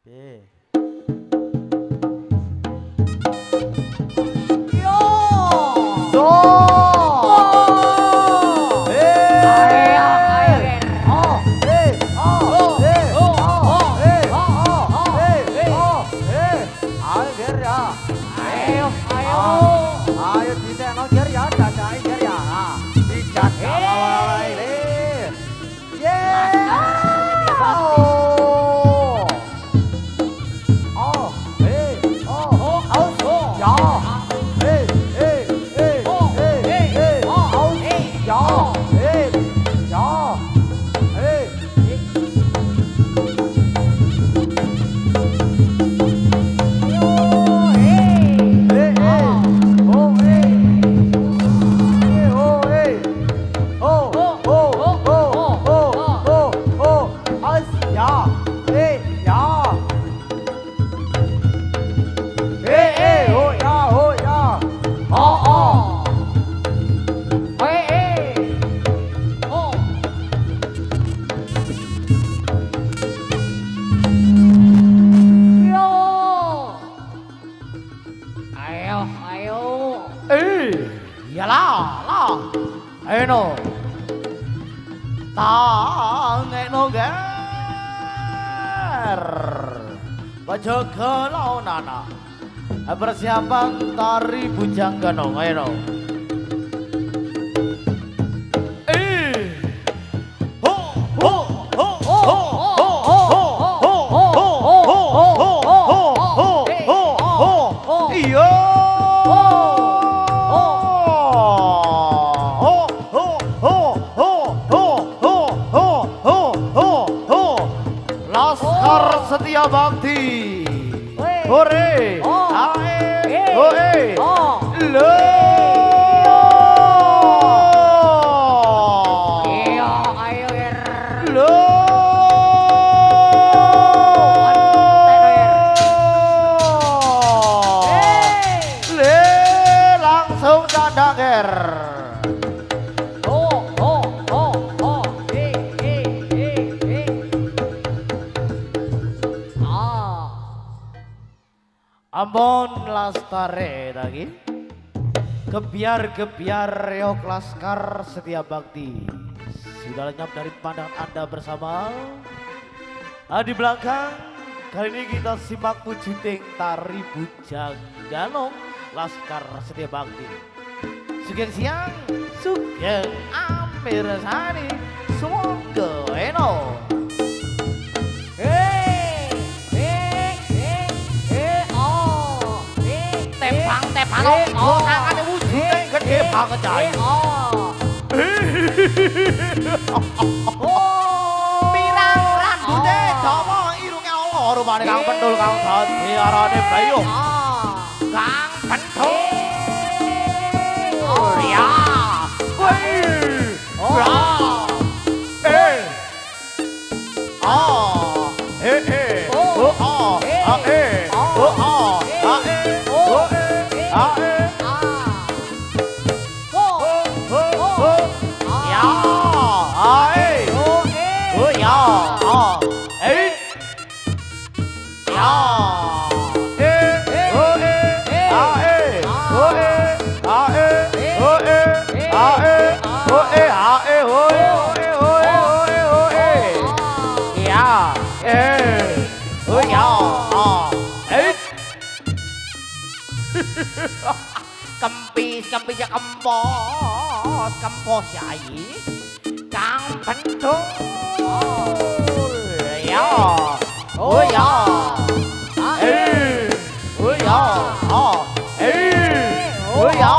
B. Yo. So. Ayo ditekno ger ya, dadake ger ya. Dijak awal ini. Eno tangeno ger Pajaga launana persiapan tari bujang ganong eno Setia Bakti, hore, ae, hoe, lo, iyo, ayo ger, lo, le, langsung canda ger. Ampun lastare lagi Gebiar reok laskar Setia Bakti sudah lenyap dari pandangan Anda bersama. Di belakang kali ini kita simak wujuding tari bujang ganong laskar Setia Bakti. Sugeng siang, sugeng amir sani, semoga eno. Halo, tangannya wujudnya gede banget cai. Pirang rambutnya dawa irungnya Allah rupanya Kang Pentul Kang Dadi arane bayo. Kang Pentul. Ya. Kempis ya kempos yai Kang Pentul ya oh ya oh ya oh ya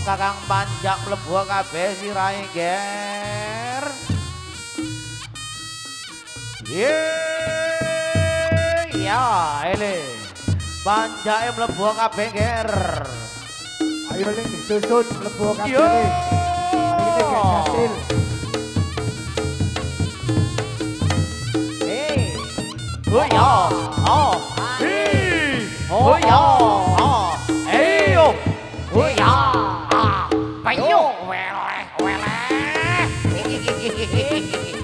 Kakang panjang mlebu kabeh sirahe ger. Ya, ele. Panjake mlebu kabeh ger. Ayo ning disusun mlebu kabeh. Yo. Iki gak Jadil. Oh ya, oh, oh ya, ayo, oh ya, ayo, weleh, weleh,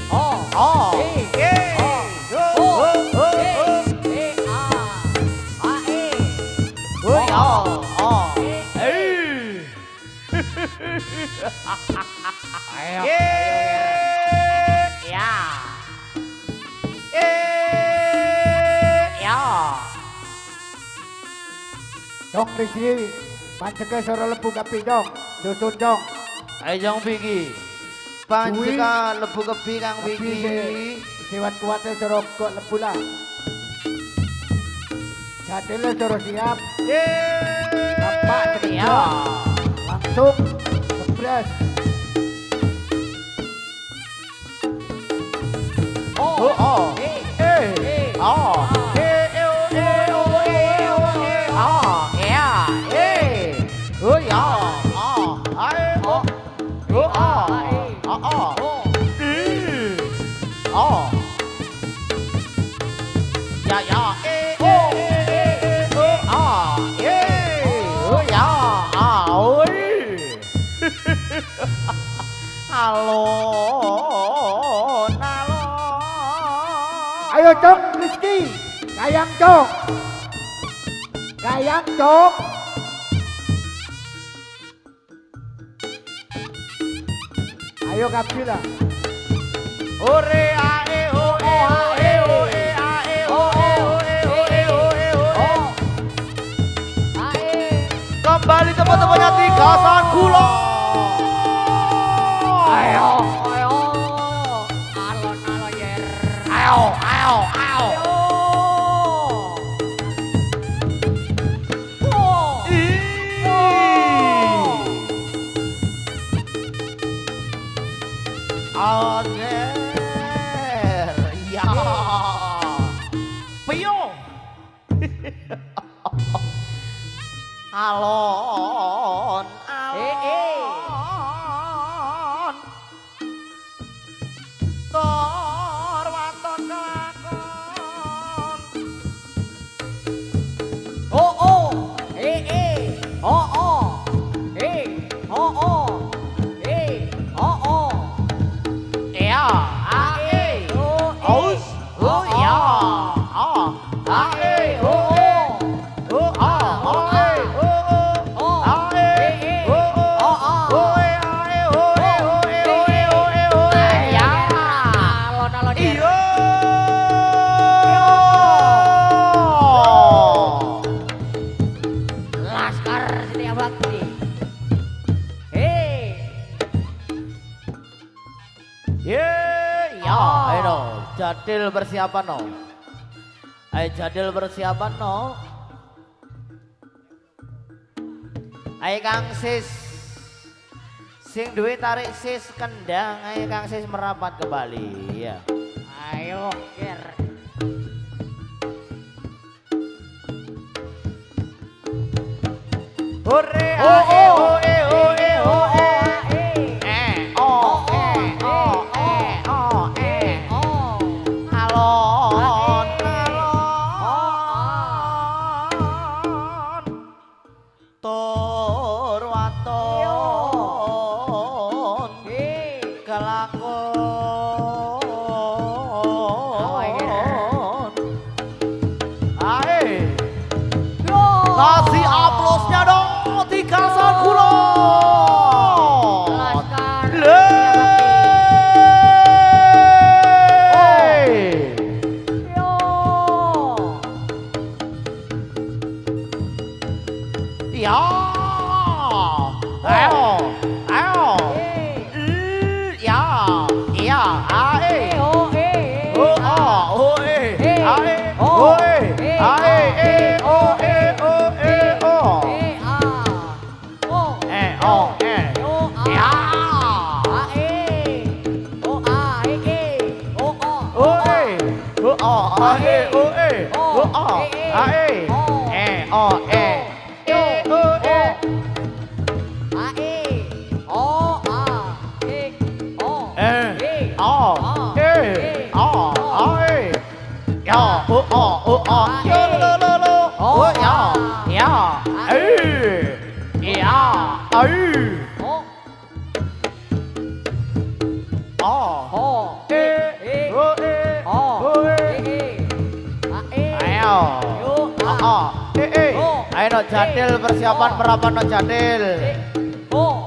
oh, oh, Dong di sini, panceke soro lebu kapi dong, susun dong. ayo jong piki, panjeka lebu kepi kang piki, Siwat kuatnya soro kok lebu lah. Jadil soro siap, nampak sekejap, langsung ngebres. oh, oh, oh ya, ya ya, alon, alon. Ayo dong Rizky, kayang dong. Kayang dong. Ayo kapi lah. Ore ae o e o e ae o e o e o e o e o e. Kembali teman-temannya Tigasan Kulon. Ayo, ayo, alon alon yer. Ayo, ayo, ayo. Anger, ya, pio, alon, alon, tor waton kelakon, oh, oh, oh, oh, oh, oh, oh, oh. Ya, ae, aus, oh ya, ae, oh, oh, ae, oh, ae, oh, ae, oh, ya, alon alon iyo, Laskar Setia Bakti, ya, ayo Jadil persiapan no. Ayo Jadil persiapan no. Ayo Kang Sis, sing duwe tarik sis kendang, ayo Kang Sis merapat kembali ya. Ayo ker. Hore, ae, oe, oe, oe. Alon, alon, tur waton kelakon. Ae, kasih aplausnya dong Tigasan Kulon. Ya, ayo, ayo, ya, iya, ae, oh, oh, ae, oh, ae, oh, A E O A E O ya yo lo ya Ayo no jadil, persiapan merapat no jadil. O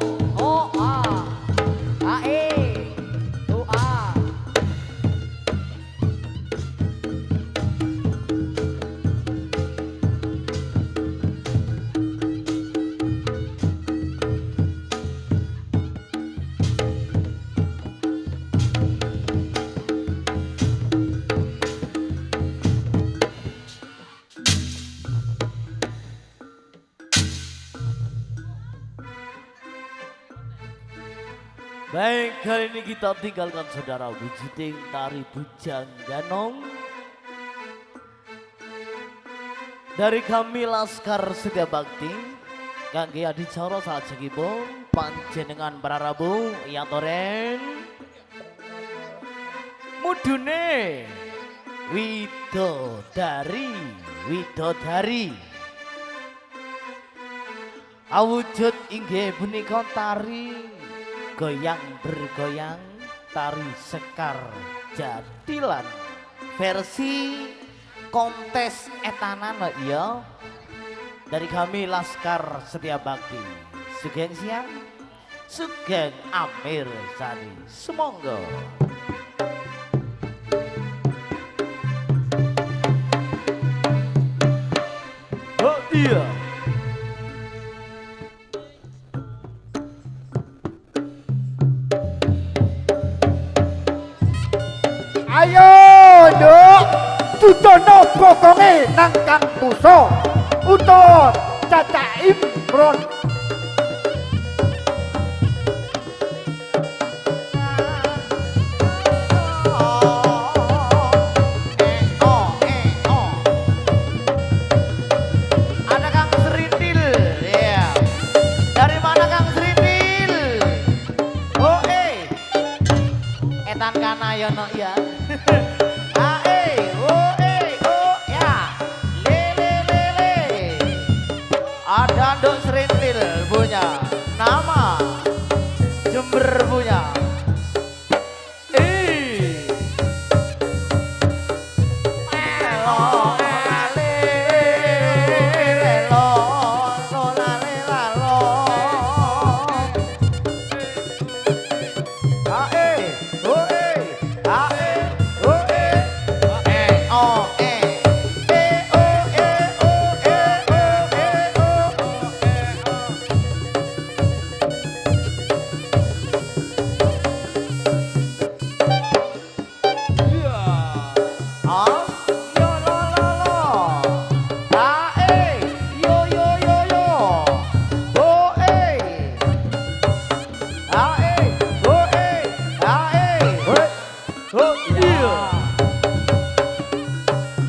A E O A. Baik, kali ini kita tinggalkan saudara Wujuting Tari Bujang Ganong. Dari kami Laskar Setia Bakti, kangge adicara salajengipun panjenengan Prarabu Yatoren mudune Widodari awujud inggih punika tari goyang bergoyang, tari sekar jadilan versi kontes etanan ya dari kami Laskar Setia Bakti. Sugeng siang, sugeng Amir Sani, semonggo. Oh iya. Ayo nduk tutono bokonge nang Kang Puso utawa Caca Imron. Ada Kang Serintil, ya. Dari mana Kang Serintil? Oh etan kanayono ya. Ada Nduk Serintil punya nama, Jember punya.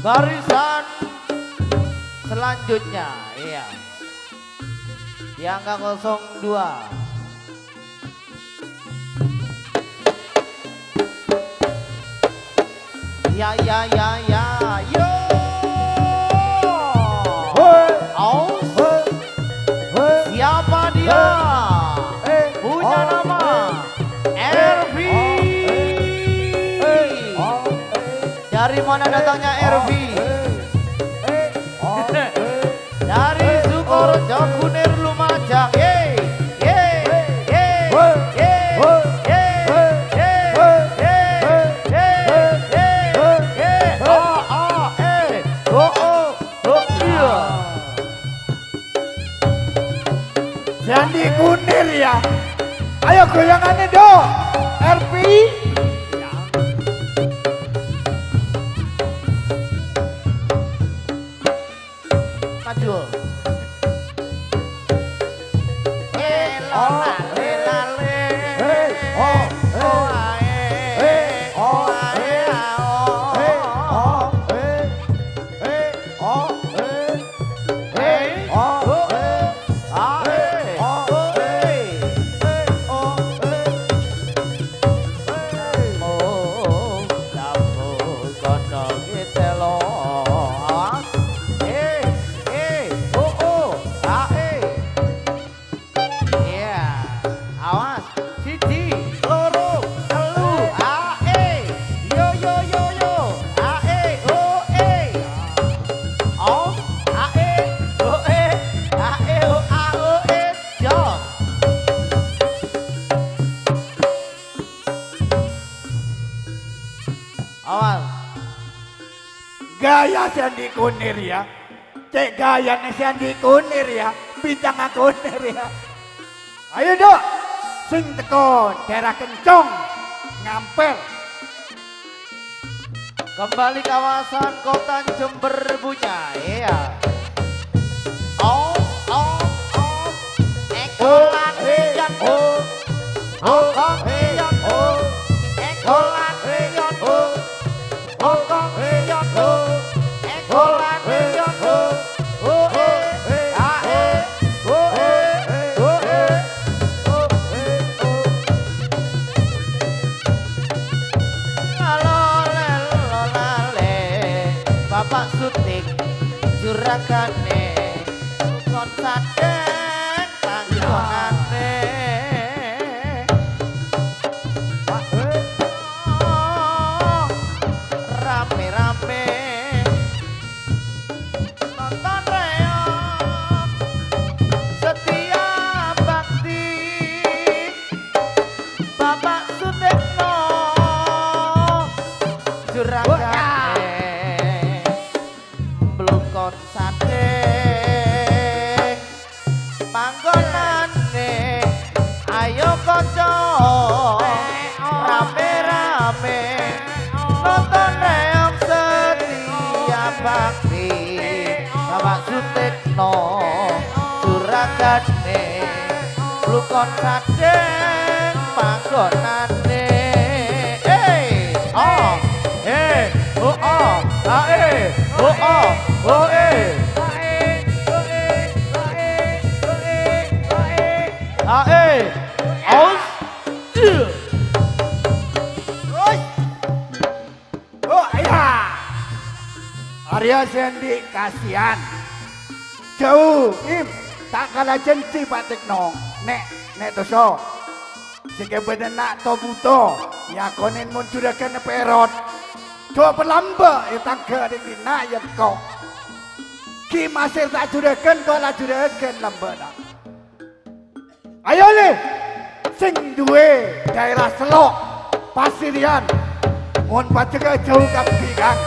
Barisan selanjutnya, iya. Yang angka 02. Ya, yo. Aus. Siapa dia? Punya nama RV. Dari mana datangnya RV? Dari Sukorejo Kunir Lumajang. Jadi Kunir ya. Ayo goyangannya dong. RP. Maju. gaya Sandi Kunir ya. Cek gaya nih Sandi Kunir ya. Bintang Kunir ya. Ayo dok. Sing teko daerah Kencong. Ngampel. Kembali kawasan kota Jember punya ya. Oh, ekolan heyan oh, hongkong heyan oh, ekolan heyan oh, hongkong heyan oh, ekolan heyan oh, oh ae, oh oh Bapak syuting juragane kon sadek panggonane rame-rame nonton reok setia bakti Bapak Sutekno juragane blukon sadek panggonane ayo kanca rame-rame nonton reok setia bakti Bapak Sutekno juragane blukon sadek panggonane Arya Sendi kasihan. Jauh im tak kalah jenci Pak Tekno. Nek doso. Sike bedenak to buto. Ya konen muncurakan perot. Dua pelamba tangga di dina yang kau. Ki masih tak jurakan kau lah jurakan lamba dah. Ayo le, sing duwe daerah Selok, Pasirian, mohon pacega jauh kaki kan.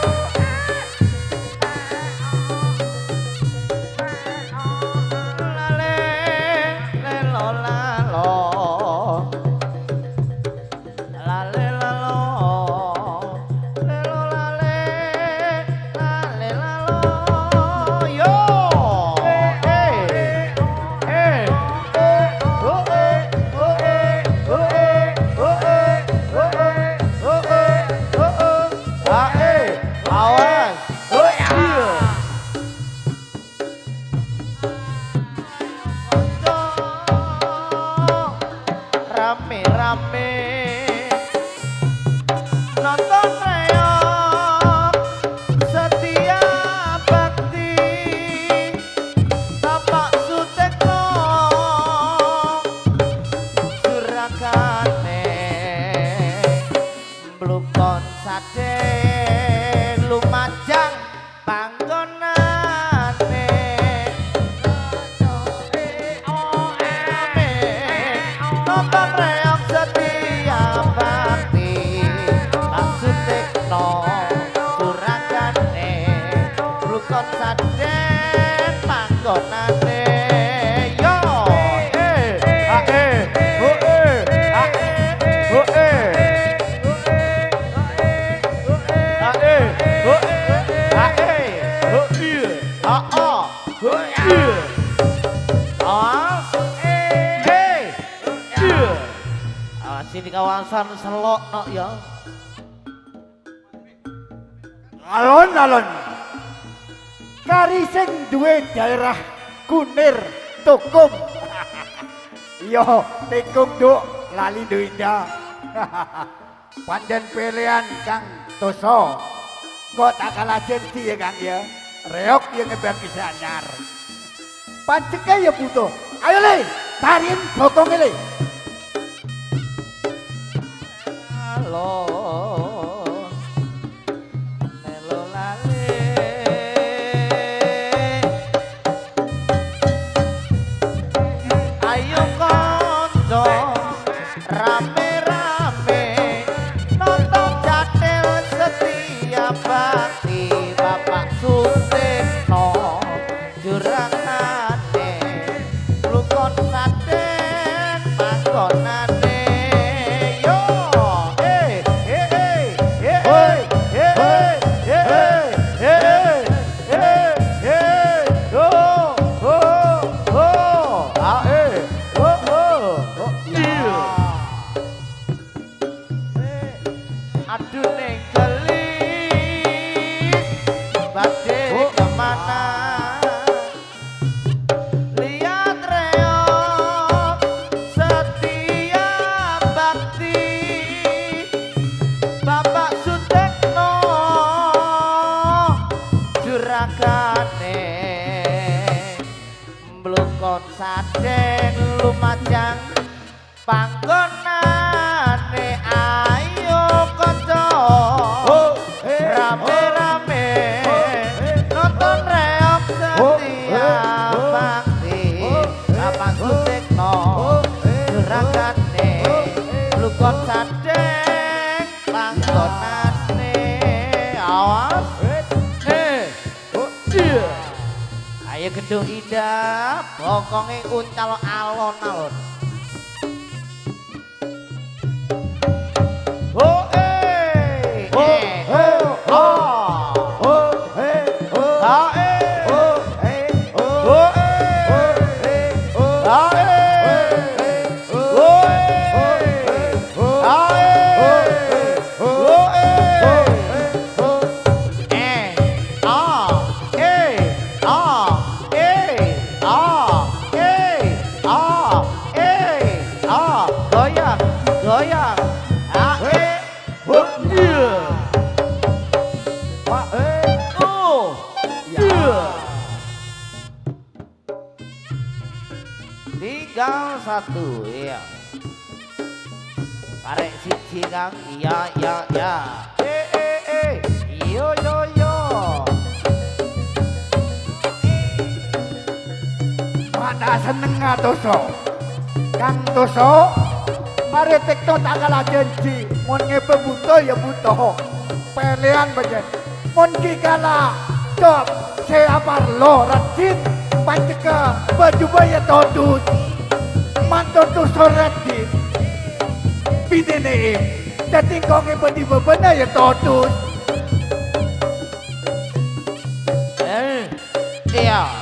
Rame-rame nonton reok setia bakti Bapak Sutekno juragane blukon sadek lumajang panggonane nonton reok setia bakti Pak Sutekno juragane blukon sadek panggonane yo sini kawasan Selok nok ya. Alon-alon. Kari sing duwe daerah Kunir Tukum. Yo, tikung duk lali duinda. Pandan pilihan Kang Toso. Kok tak kalah jensi ya Kang ya. Reok yang ngebagi sanyar. Panceka ya butuh. Ayo le, tarin bokong le. Nelo lale ayo kanca rame-rame nonton Jatil setia bakti Bapak panggonane yo aduh ning gelis badhe kemana lihat reok setia bakti Bapak Sutekno juragane mlukon sadeng lumajang panggonane ayo kanca rame-rame nonton reok setia bakti Bapak Sutekno juragane mlukon sadeng panggonane awas ayo gedung indah bokonge uncal alon-alon goyang tinggal satu ya karek siji kang iya yo pada seneng Toso Kang Toso mari tekno tak kalah janji mun ngepe buto ya buto pelean bajen mun ki kalah job saya parlo rajin panceka baju baya todus mantu Toso rajin pidene dadi kok ngepe di bebena ya todus iya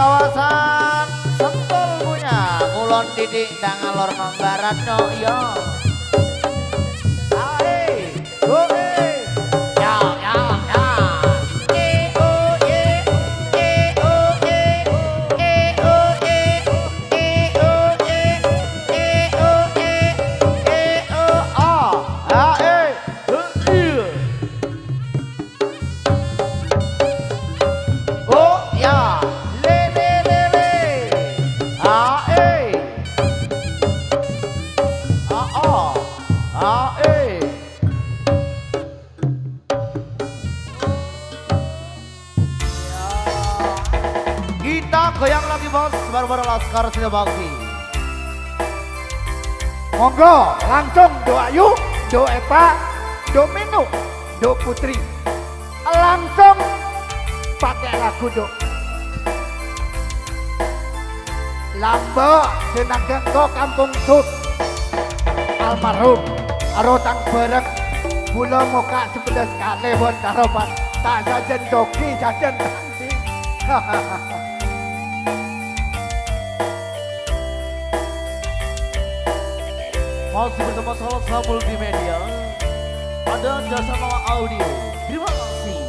kawasan Sentul punya Kulon Didik dan ngalor membarat no yo ae ya kita goyang lagi bos baru-baru Laskar sudah bakti monggo langsung do Ayu do Eva do Minu do Putri langsung pakai lagu do Lamba senang genggo kampung sud almarhum arotang berek bula muka 11 kali buat taropan tak jajan doki jajan nanti masih bersama Salsa Multimedia ada jasa Mama Audio terima kasih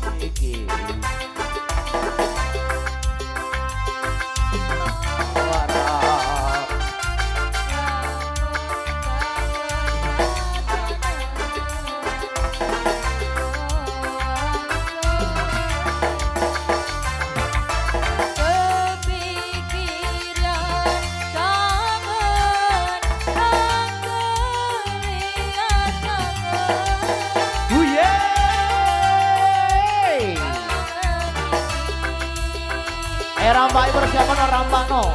Kepikiran kangen rambai persiapan rampak no.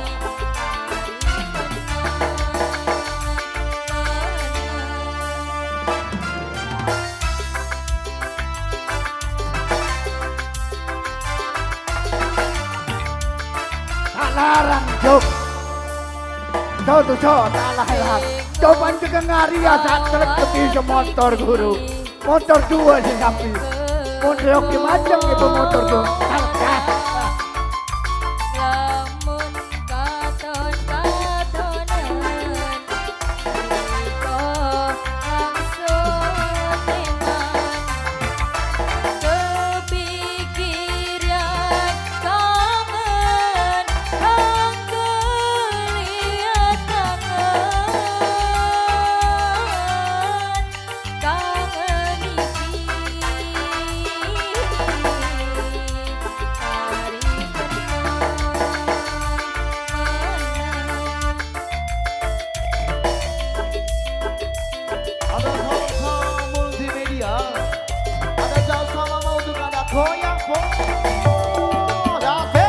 Tak larang Job. So tak larang. Coba juga ngaria saat truk ke motor guru. Motor dua sih tapi. Motor oke macam itu motor tuh. Lamun katon-katonan Riko langsung iman Kepikiran kangen Kang keliat kangen Kangen iki Hari Ada Salsa Multimedia. Ada Salsa Mama untuk Anda goyang pon. Asik.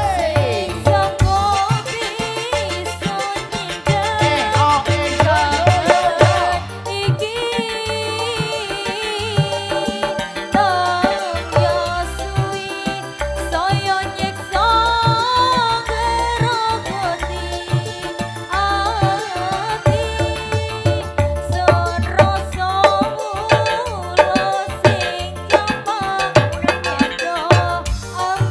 Aku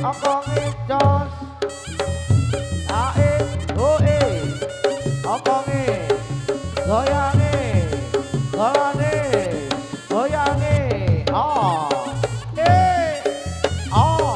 okonge jos. Ae, hoe, okonge, goyange, golane, goyange, oh, hoe.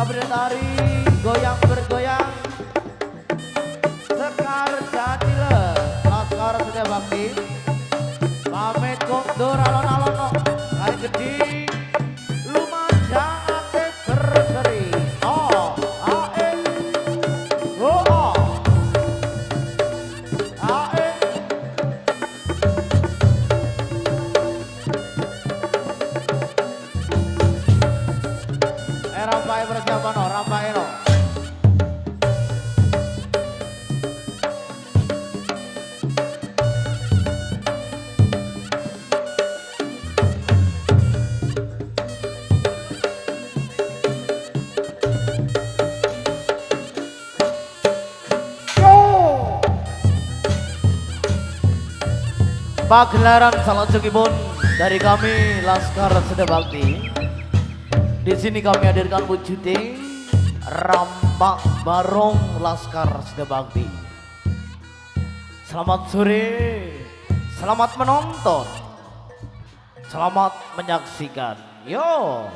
Bidadari goyang bergoyang Sekar Jatile Laskar Setia Bakti pamit kondur alon-alon Kari Gedi Lumajang ate berseri oh ae oh ae rampai persiapan no rampai no pagelaran selanjutnya dari kami Laskar Setia Bakti. Di sini kami hadirkan wujuding Rampak Barong Laskar Setia Bakti. Selamat sore, selamat menonton, selamat menyaksikan. Yo.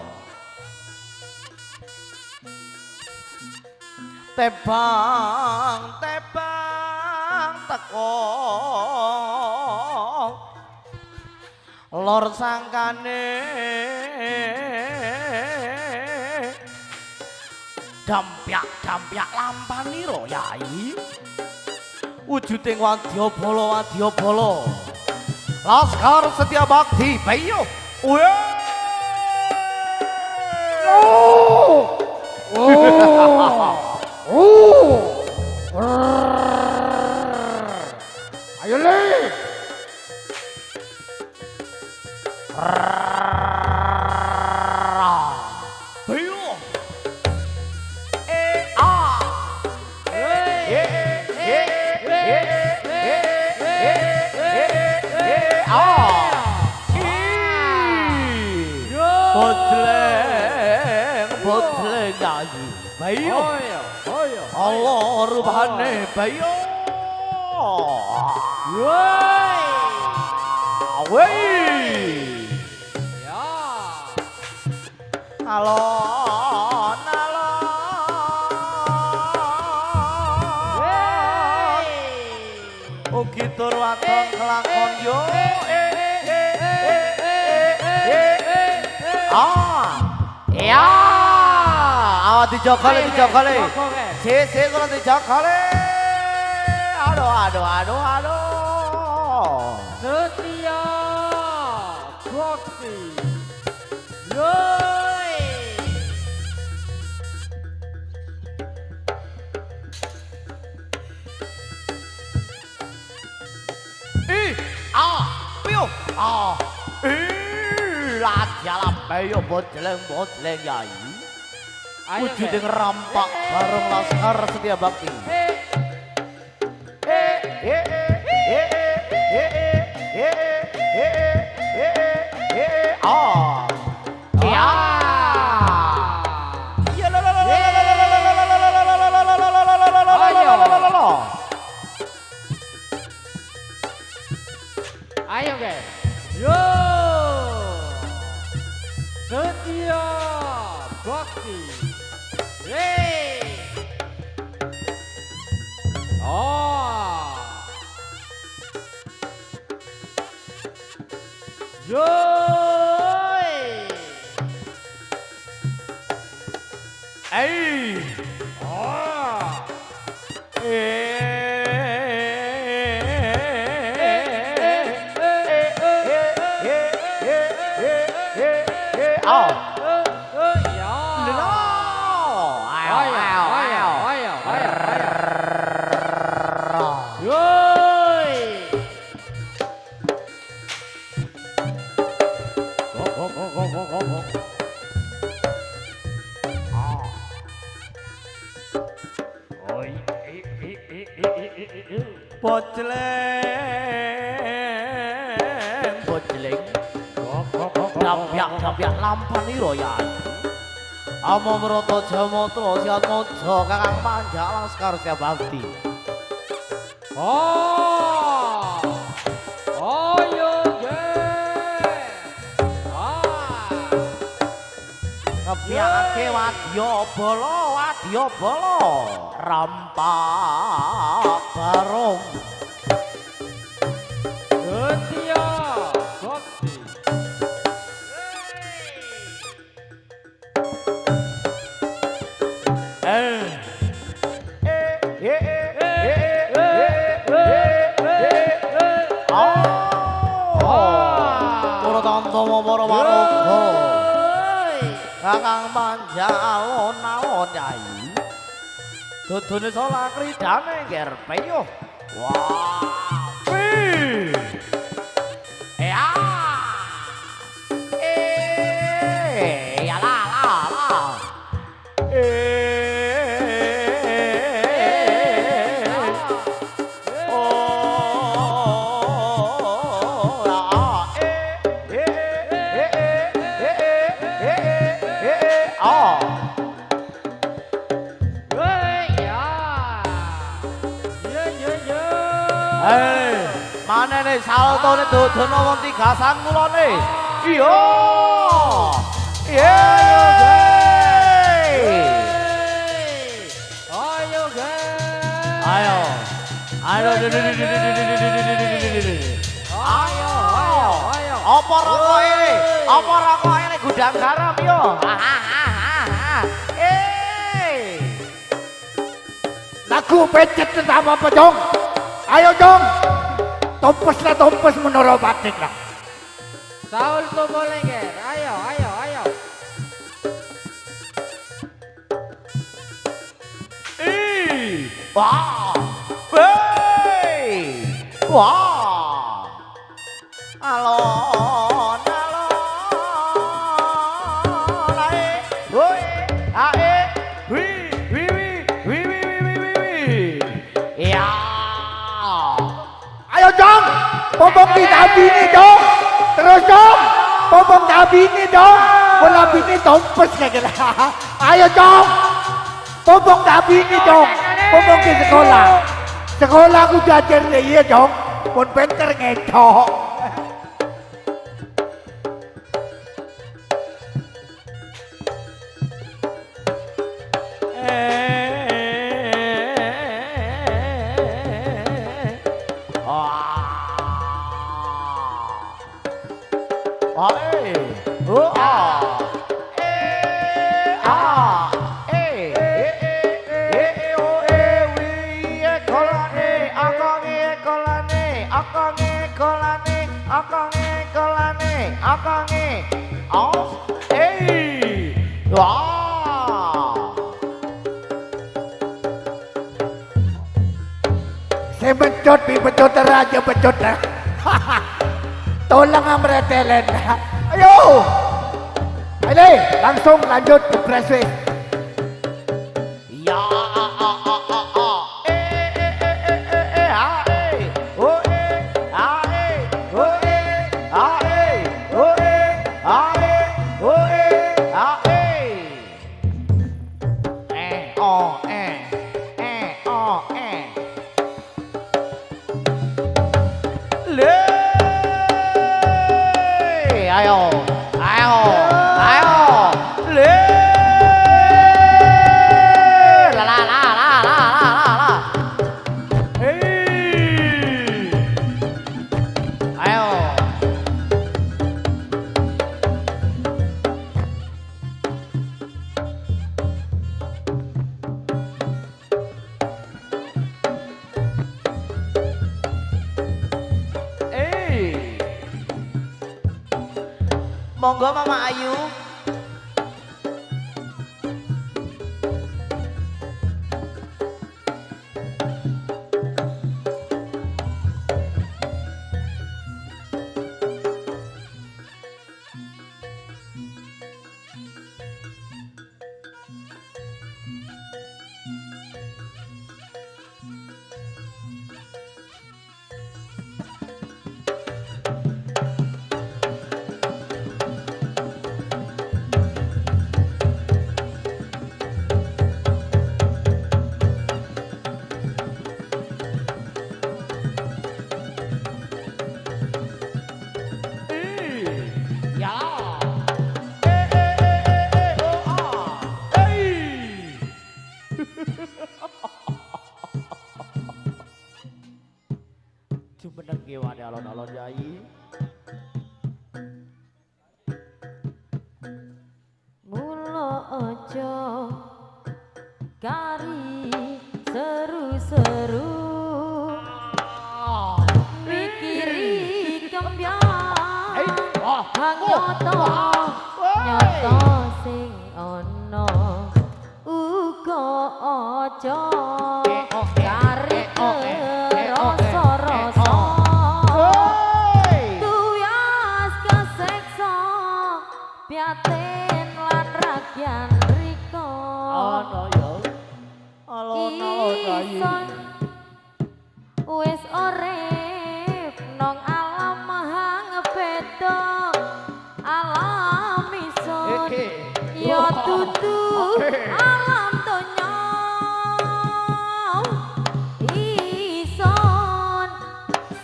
Tebang, tebang, teko. Lor sangkane dampyak lampaniro yai wujuding wadyabala Laskar Setia Bakti bayo Ayo le. Botleng nyanyi bayo Allah rupane bayo woi Ya. alon ugi tur waton kelakon yo ya awak dijokale si kalau dijokale aduh Setia Bakti. Yoi. Latihan bayo botleng yai Ayo, wujuding Ge. Rampak Barong Laskar Setia Bakti Ayo guys. Yo. Setia Bakti. Yeay. Oh. Yoi. Bocleng Nampiak lampaniro ya Amo meroto jamotro siat mojo kakang manja Laskar Setia Bakti ngepiake wadya bala rampak barung Setia Bakti. Kakang panjalon alon yai dudune salah kridane nger peyo wah ya ya la la la manene saltone dodono wonti gasan mulane iya Ayo guys. ayo apa rokok ini gudang garam yo Lagu pecet sama apa Jong? Ayo Jong, tompes menurut batik lah. Saul tuh boleh ger. Ayo. Wah, wah, alon, ya. Ayo Jong, popok di tabi ini Jong. Terus Jong, popok tabi ini Jong. Bola bini tompes kayak gitu. Ayo Jong, popok tabi ini Jong. Popok di sekolah. Sekolah aku belajar iya Jong. Pun pinter ngecok. Saya bencot raja bencot. Tolong amretelen. Ayo. Ayo, langsung lanjut ke pressway. Ya, monggo Mama Ayu. ojo kari seru-seru mikiri kembyang hang nyoto sing ana uga ojo kari rasa-rasa tuyas keseksa piaten lan ragyan riko Ana ya. Alon-alon ison wis urip nang alam hang beda alam ison ya dudu alam donya ison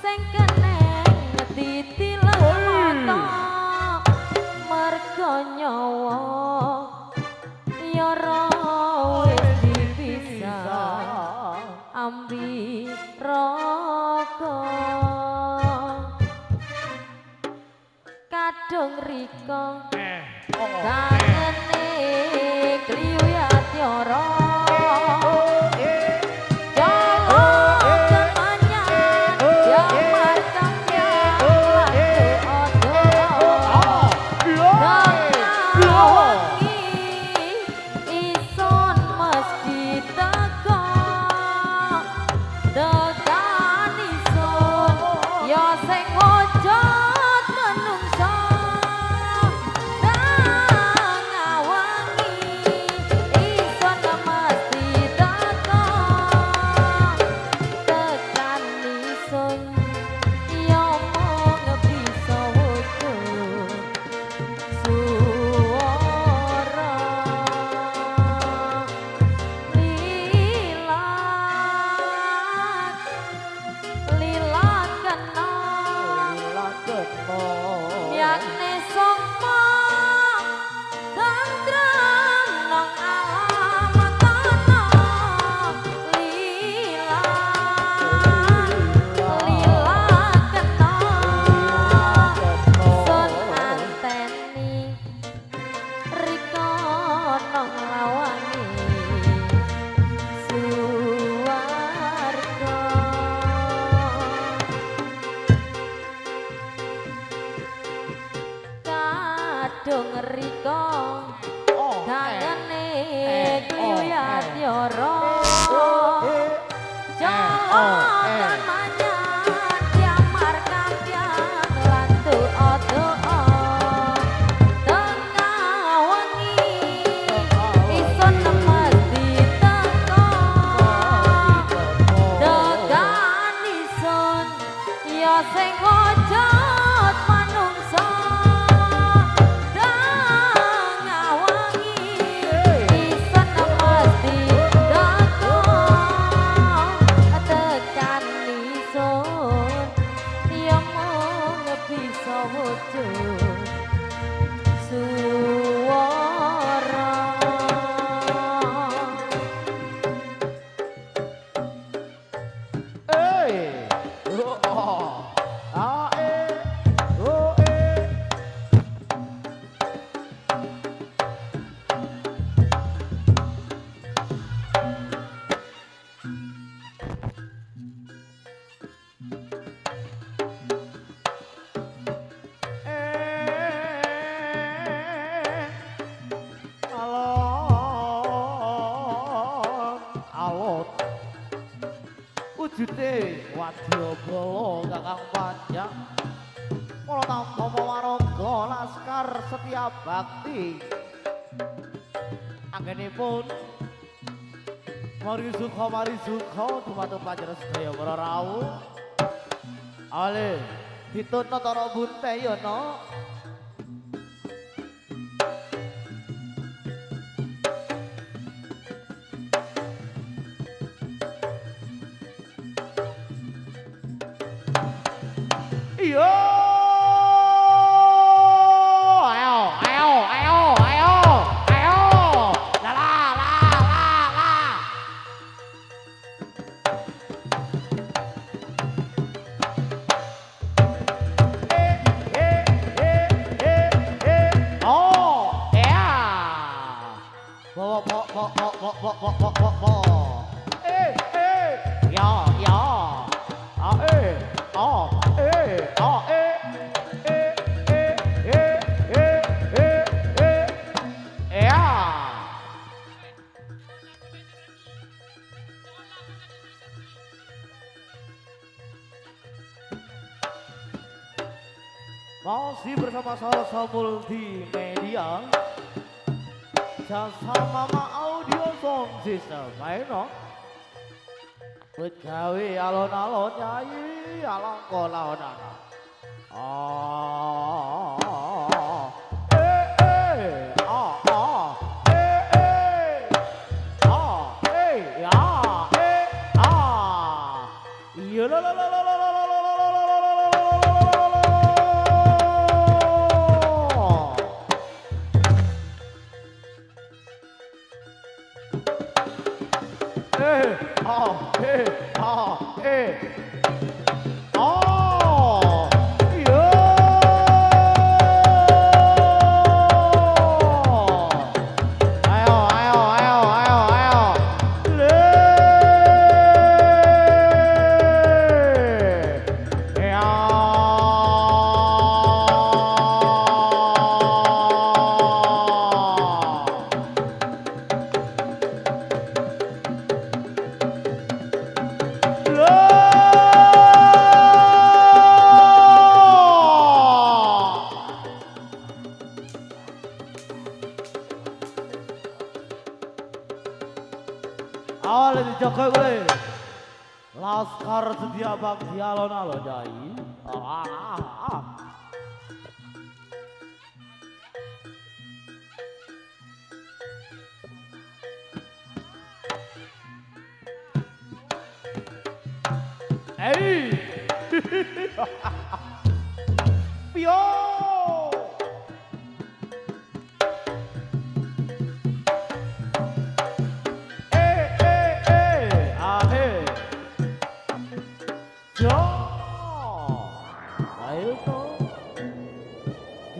sing keneng ditilemata merga nyawa ya ora wis dipisah ambi raka kadung rika kangene kliyu ya tyara kadung rika kangene kliyu ya tyara jalan manyan diamar kambyang lan doa-doa tengah wengi ison mesti teka tekan ison ya sing ojot manungsa wujude wadyabala kakang panjang kala tampa waraga laskar setia bakti anggenipun mari sukha dumateng panjenengan sedaya para rawuh ale dituntut ana bunteyana Masih bersama Salsa Multimedia, Jasa Mama Audio Sound System, ayo begawe alon-alon nyanyi alon kolon awal dijaga gue Laskar Setia Bakti alon-alon jai Pio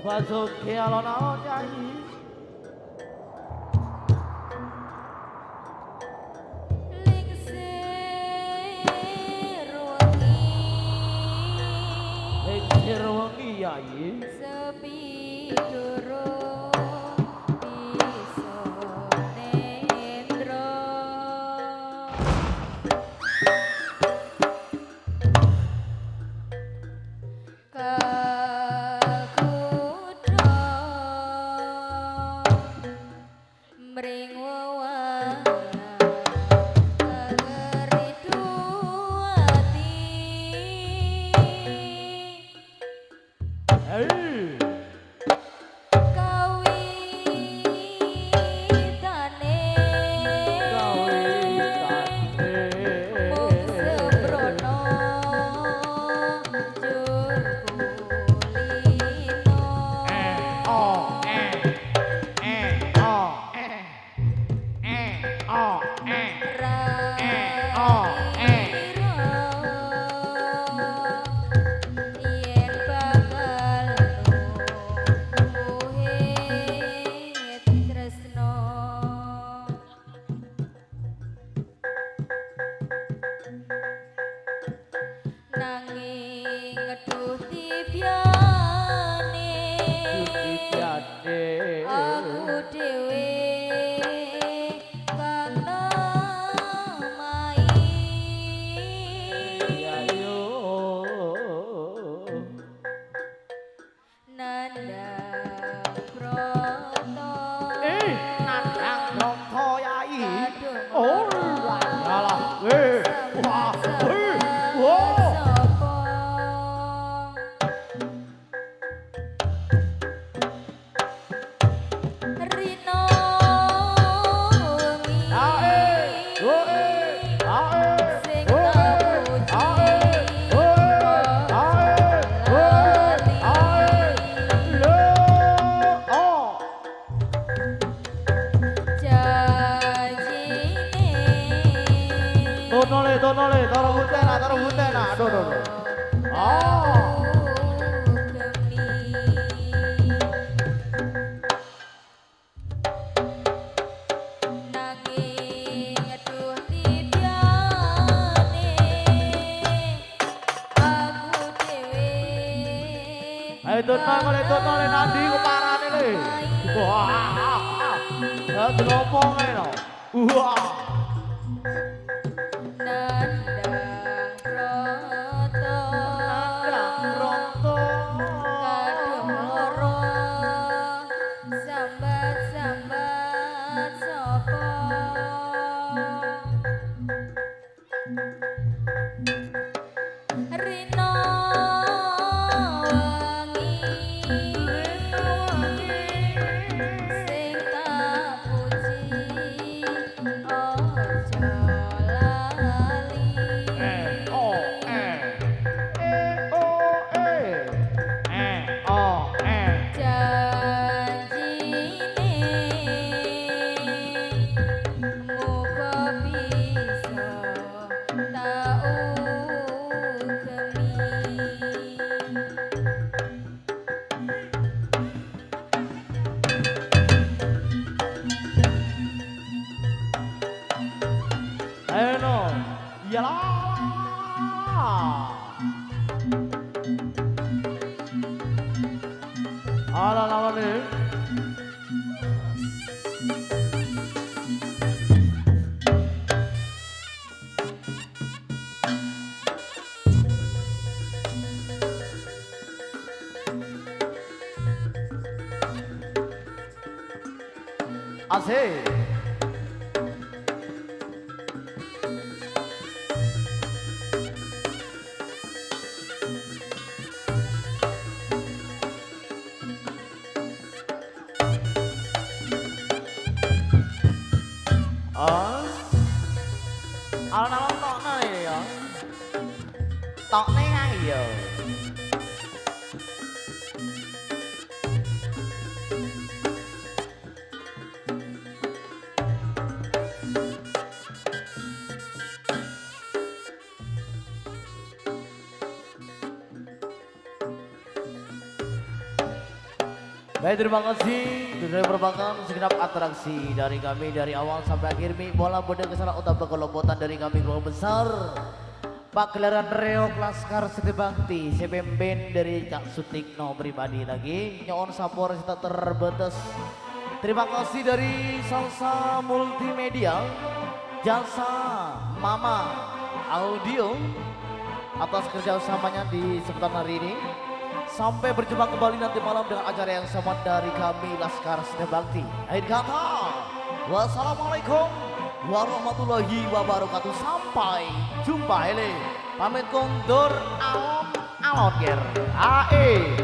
Masuk ke alon-alon nyanyi Lingsir wengi yayi Sepi durung bisa nendro Mring wewana kageridu ati kawitane mung sembrono jur kulino yen bakal nuwuhe tresno nanging ngeduh tibyane Dono le nandi ku parane le. Wah. Hadi ngomong ae no. Wah. Nandang proto Roto. kadung loro sambat sapa Rino wengi sing tak puji ojo lali Oh janjine muga bisa tak Ayo no. Iyalah. Ala lawan nih. Asik. Alon-alon tokno ya. Tokne nang ya. Baik, terima kasih sudah merupakan segenap atraksi dari kami dari awal sampai akhir. Mi bola bodoh kesalahan utama kelompatan dari kami kelompok besar Pak Gelaran Reok Laskar Siti Bakti Sepemben dari Cak Sutikno pribadi lagi nyon sapor kita terbatas. Terima kasih dari Salsa Multimedia Jasa Mama Audio atas kerjasamanya di seputar hari ini. Sampai berjumpa kembali nanti malam dengan acara yang sama dari kami Laskar Siti Bakti. Akhir kata, wassalamualaikum warahmatullahi wabarakatuh. Sampai jumpa hele. Pamit kondur alon ger. Ae.